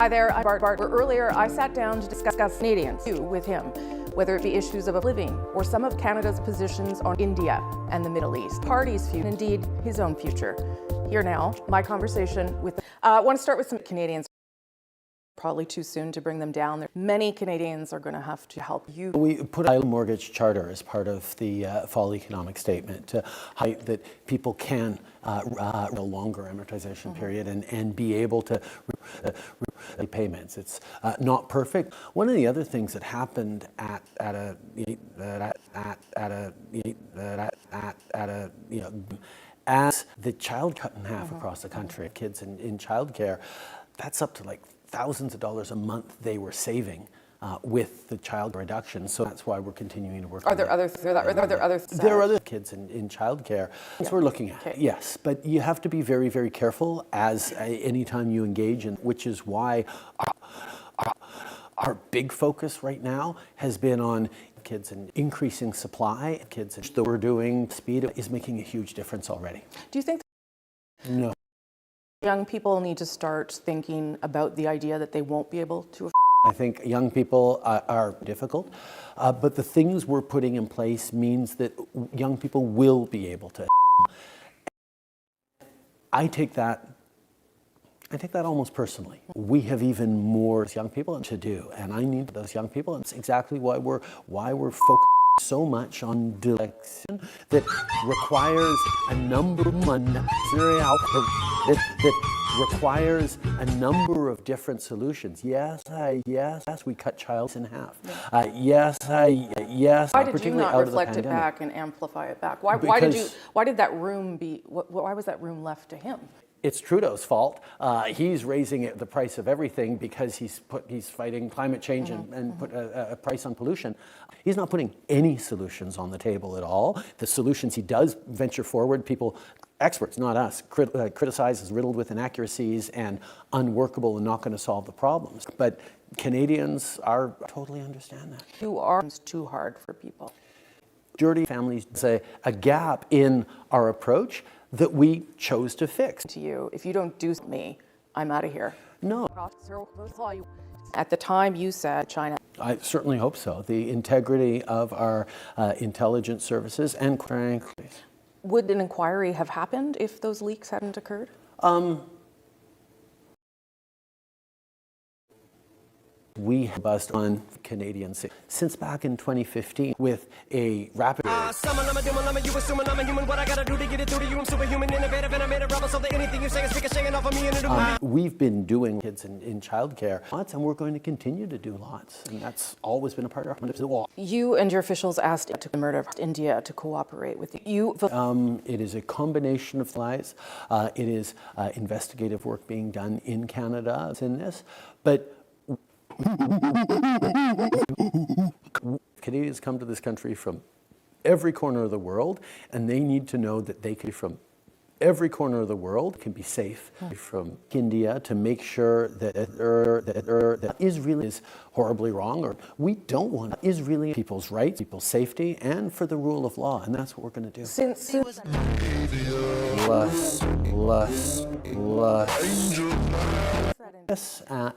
Hi there, I'm Bart. Earlier, I sat down to discuss Canadians with him, whether it be issues of living or some of Canada's positions on India and the Middle East, parties' future, and indeed his own future. Here now, my conversation with. I want to start with some Canadians. Probably too soon to bring them down. Many Canadians are going to have to help you. We put a mortgage charter as part of the fall economic statement to highlight that people can a longer amortization period and be able to payments. It's not perfect. One of the other things that happened as the child cut in half across the country, kids in childcare, that's up to like thousands of dollars a month they were saving with the child reduction. So that's why we're continuing to work. Are there other kids in childcare? That's what we're looking at. Okay. Yes, but you have to be very, very careful as anytime you engage in, which is why our big focus right now has been on kids and increasing supply. Kids that we're doing speed is making a huge difference already. Do you think? No. Young people need to start thinking about the idea that they won't be able to. I think young people are difficult, but the things we're putting in place means that young people will be able to. I take that almost personally. We have even more young people to do, and I need those young people. And it's exactly why we're focused so much on election that requires a number of that requires a number of different solutions. Yes, we cut child in half. Yes. Why did you not reflect it back and amplify it back? Why did that room be? Why was that room left to him? It's Trudeau's fault. He's raising the price of everything because he's fighting climate change and put a price on pollution. He's not putting any solutions on the table at all. The solutions he does venture forward, experts, not us, criticize as riddled with inaccuracies and unworkable and not going to solve the problems. But Canadians totally understand that. You are too hard for people. Dirty families say a gap in our approach that we chose to fix. To you, if you don't do me, I'm out of here. No. At the time you said China. I certainly hope so. The integrity of our intelligence services and frankly. Would an inquiry have happened if those leaks hadn't occurred? We have bust on Canadians since back in 2015 with a rapid. We've been doing kids in childcare lots, and we're going to continue to do lots, and that's always been a part of our wall. You and your officials asked to murder India to cooperate with you. It is a combination of lies. It is investigative work being done in Canada in this, but. Canadians come to this country from every corner of the world, and they need to know that they can from every corner of the world can be safe from India to make sure that Israel is horribly wrong, or we don't want Israeli people's rights, people's safety, and for the rule of law, and that's what we're going to do.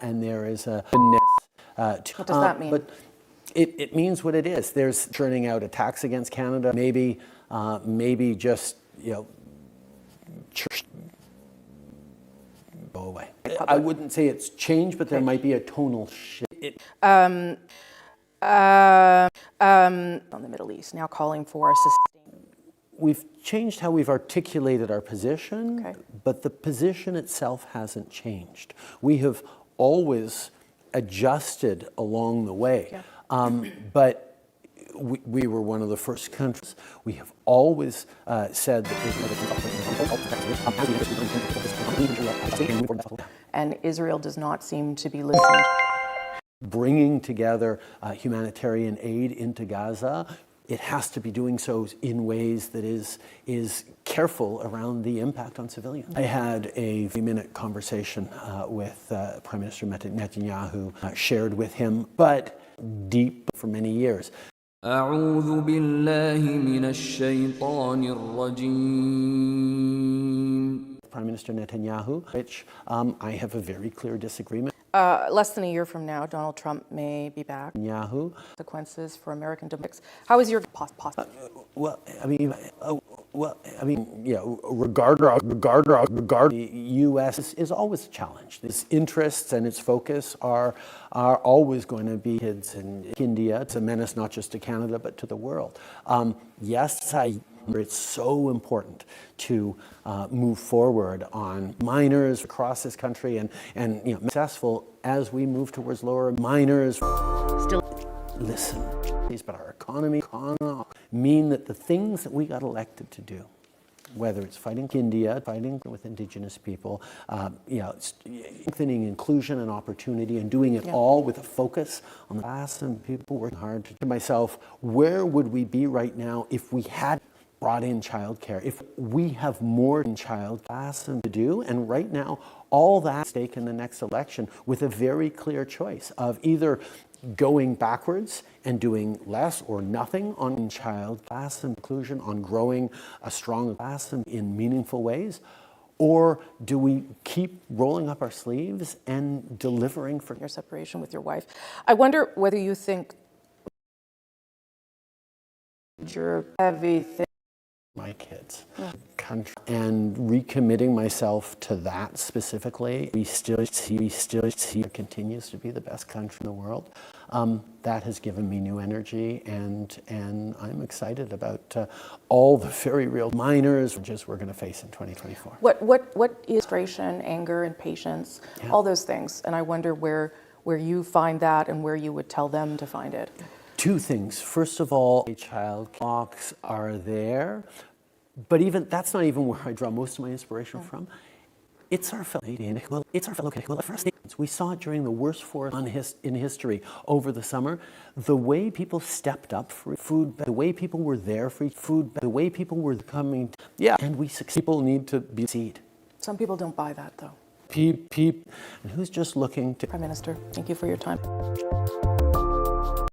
And there is a what does that mean? But it means what it is. There's churning out attacks against Canada. Maybe just go away. I wouldn't say it's changed, but there might be a tonal shift. On the Middle East, now calling for a sustained. We've changed how we've articulated our position, but the position itself hasn't changed. We have always adjusted along the way, but we were one of the first countries. We have always said that and Israel does not seem to be listening. Bringing together humanitarian aid into Gaza, it has to be doing so in ways that is careful around the impact on civilians. I had a 3-minute conversation with Prime Minister Netanyahu, shared with him, but deep for many years. أعوذ بالله من الشيطان الرجيم. Prime Minister Netanyahu, which I have a very clear disagreement. Less than a year from now, Donald Trump may be back. Yahoo. Consequences for American democracy. How is your Well, I mean, regardless, the U.S. is always a challenge. Its interests and its focus are always going to be kids in India. It's a menace not just to Canada but to the world. Yes, it's so important to move forward on minors across this country and successful as we move towards lower minors. Still, listen, but our economy mean that the things that we got elected to do, whether it's fighting India, fighting with Indigenous people, strengthening inclusion and opportunity, and doing it all with a focus on the class and people working hard to myself, where would we be right now if we had brought in childcare, if we have more in child class to do? And right now, all that at stake in the next election with a very clear choice of either going backwards and doing less or nothing on child class inclusion, on growing a strong class in meaningful ways, or do we keep rolling up our sleeves and delivering for your separation with your wife? I wonder whether you think you're everything. My kids, country, and recommitting myself to that specifically. We still see it continues to be the best country in the world. That has given me new energy, and I'm excited about all the very real minors we're going to face in 2024. What is frustration, anger, impatience, all those things, and I wonder where you find that and where you would tell them to find it. Two things. First of all, child clocks are there, but even that's not even where I draw most of my inspiration from. It's our fellow Canadian. It's our fellow Canadian. We saw it during the worst forest in history over the summer. The way people stepped up for food, the way people were there for food, the way people were coming. And people need to be seen. Some people don't buy that, though. And who's just looking to... Prime Minister, thank you for your time.